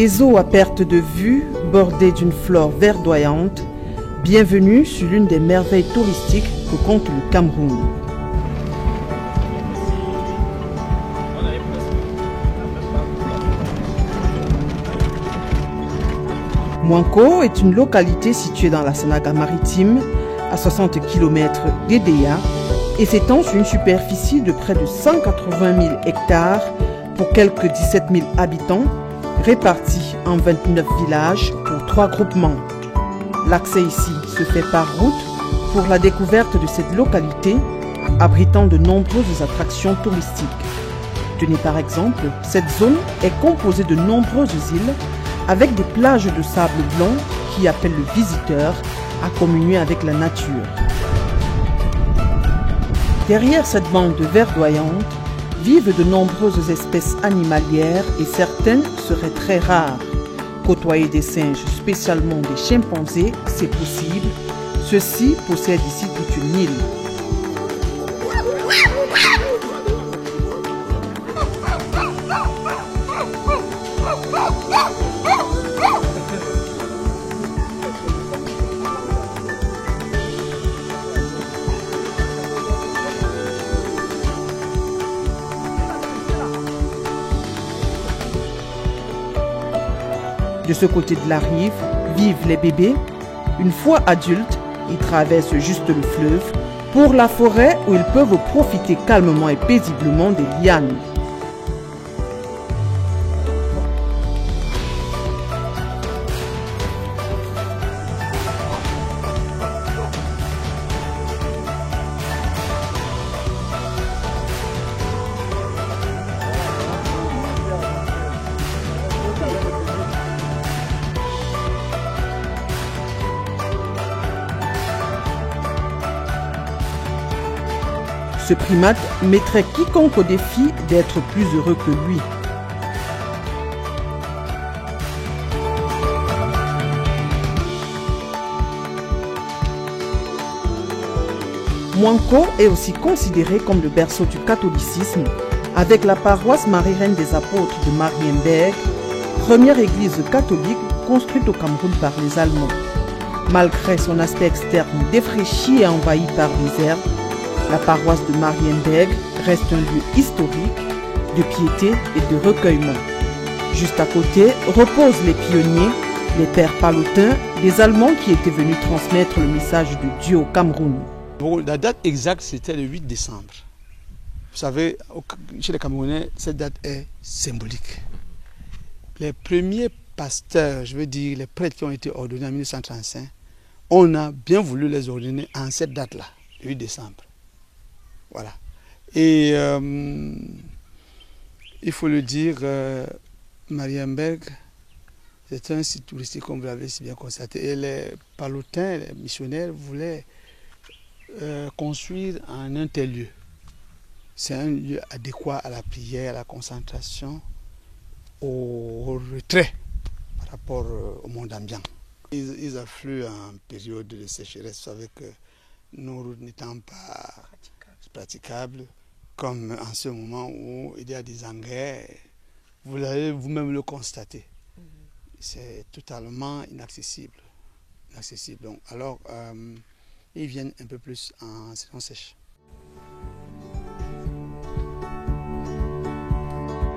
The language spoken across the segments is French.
Des eaux à perte de vue, bordées d'une flore verdoyante, bienvenue sur l'une des merveilles touristiques que compte le Cameroun. Mouanko est une localité située dans la Sanaga maritime, à 60 km d'Edea, et s'étend sur une superficie de près de 180 000 hectares pour quelques 17 000 habitants, répartis en 29 villages pour 3 groupements. L'accès ici se fait par route pour la découverte de cette localité, abritant de nombreuses attractions touristiques. Tenez par exemple, cette zone est composée de nombreuses îles avec des plages de sable blanc qui appellent le visiteur à communier avec la nature. Derrière cette bande verdoyante vivent de nombreuses espèces animalières et certaines seraient très rares. Côtoyer des singes, spécialement des chimpanzés, c'est possible. Ceux-ci possèdent ici toute une île. De ce côté de la rive vivent les bébés. Une fois adultes, ils traversent juste le fleuve pour la forêt où ils peuvent profiter calmement et paisiblement des lianes. Ce primate mettrait quiconque au défi d'être plus heureux que lui. Mouanko est aussi considéré comme le berceau du catholicisme, avec la paroisse Marie-Reine des Apôtres de Marienberg, première église catholique construite au Cameroun par les Allemands. Malgré son aspect externe défraîchi et envahi par les herbes, la paroisse de Marienberg reste un lieu historique de piété et de recueillement. Juste à côté reposent les pionniers, les pères palotins, des Allemands qui étaient venus transmettre le message de Dieu au Cameroun. Bon, la date exacte, c'était le 8 décembre. Vous savez, chez les Camerounais, cette date est symbolique. Les premiers pasteurs, je veux dire les prêtres qui ont été ordonnés en 1935, on a bien voulu les ordonner en cette date-là, le 8 décembre. Voilà. Et il faut le dire, Marienberg, c'est un site touristique comme vous l'avez si bien constaté. Et les palotins, les missionnaires voulaient construire en un tel lieu. C'est un lieu adéquat à la prière, à la concentration, au retrait par rapport au monde ambiant. Ils affluent en période de sécheresse. Vous savez que nos routes n'étant pas praticables, comme en ce moment où il y a des engrais, vous allez vous-même le constater. C'est totalement inaccessible. Donc, alors, ils viennent un peu plus en saison sèche.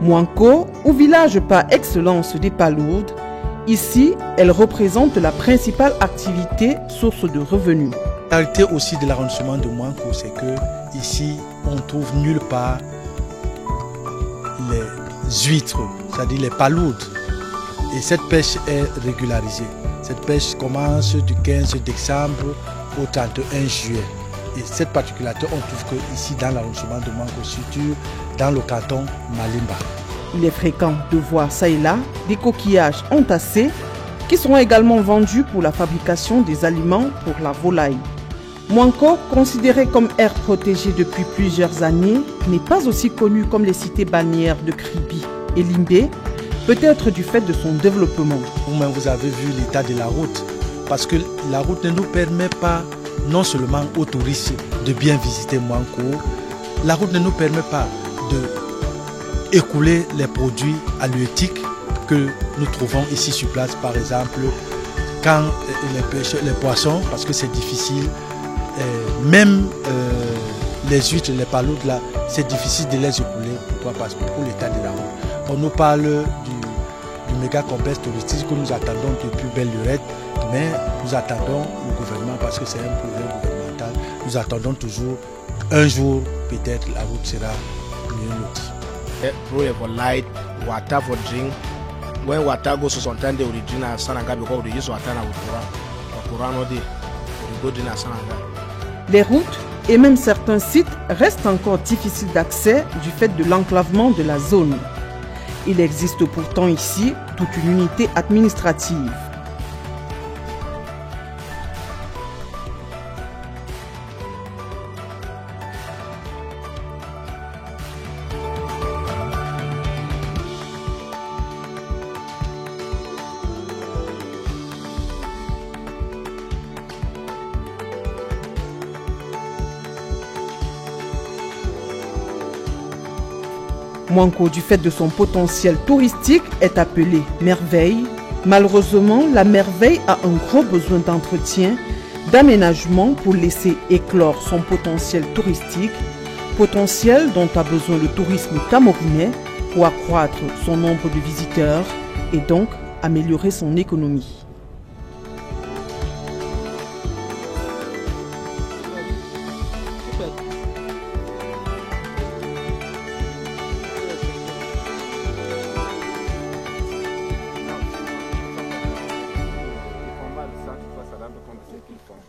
Mouanko, ou village par excellence des palourdes, ici, elle représente la principale activité source de revenus. La réalité aussi de l'arrondissement de Mouanko, c'est que ici, on trouve nulle part les huîtres, c'est-à-dire les palourdes. Et cette pêche est régularisée. Cette pêche commence du 15 décembre au 31 juillet. Et cette particularité, on trouve que ici, dans l'arrondissement de Mouanko, surtout dans le canton Malimba. Il est fréquent de voir ça et là des coquillages entassés qui seront également vendus pour la fabrication des aliments pour la volaille. Mouanko, considéré comme aire protégée depuis plusieurs années, n'est pas aussi connu comme les cités balnéaires de Kribi et Limbé, peut-être du fait de son développement. Vous-même, vous avez vu l'état de la route, parce que la route ne nous permet pas, non seulement aux touristes, de bien visiter Mouanko, la route ne nous permet pas de écouler les produits halieutiques que nous trouvons ici sur place, par exemple, quand les poissons, parce que c'est difficile, même les huîtres, les paloudes là, c'est difficile de les écouler pour l'état de la route. On nous parle du méga complexe touristique que nous attendons depuis belle lurette, mais nous attendons le gouvernement parce que c'est un projet gouvernemental. Nous attendons toujours un jour, peut-être la route sera mieux lotie. Project for light, water for drink. When water goes to sometimes they will drink at Sananga because they use water now with Quran all day. They go drink at Sananga. Les routes et même certains sites restent encore difficiles d'accès du fait de l'enclavement de la zone. Il existe pourtant ici toute une unité administrative. Mouanko, du fait de son potentiel touristique, est appelée merveille. Malheureusement, la merveille a un gros besoin d'entretien, d'aménagement pour laisser éclore son potentiel touristique, potentiel dont a besoin le tourisme camerounais pour accroître son nombre de visiteurs et donc améliorer son économie. Ça, tu vois, ça donne comme ce qu'ils font.